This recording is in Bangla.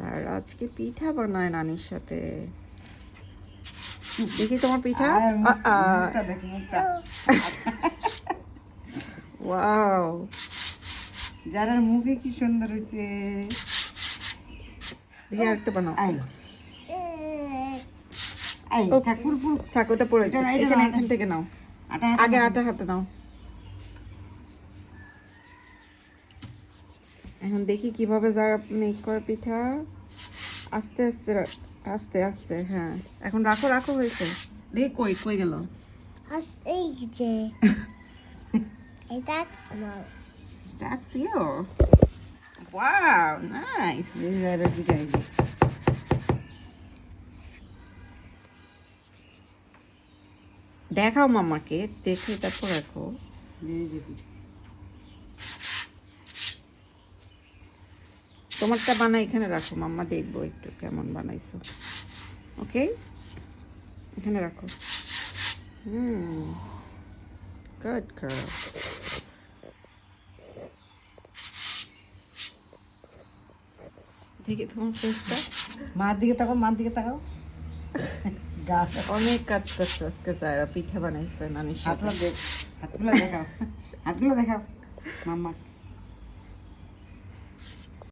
আর আজকে পিঠা বানায় নানির সাথে। দেখি তোমার পিঠা। মুখটা দেখ মুখটা। ওয়াও, যারার মুখে কি সুন্দর হয়েছে। দেখি আরেকটা বানাও। ঠাকুর থাক, ওটা পড়ে এটা না, এখানে, এখান থেকে নাও। আগে আটা হাতে নাও। এখন দেখি কিভাবে যারা মেক করে পিঠা। আস্তে আস্তে আস্তে আস্তে, হ্যাঁ এখন রাখো রাখো, হয়েছে। দেখি কই কই গেল। That's small. That's you. Wow, nice. দেখাও মামাকে, দেখে তারপর রাখো। তোমারটা বানাই এখানে রাখো, মাম্মা দেখবো একটু কেমন বানাইছো। ওকে, এখানে রাখো। Good girl. দেখি তোমার ফেসটা। মার দিকে তাকাও, মার দিকে তাকাও। অনেক কাজ করছে আজকে যারা, পিঠা বানাইছে নানির সাথে। হাতগুলো দেখাও, হাতগুলো দেখাও মাম্মা।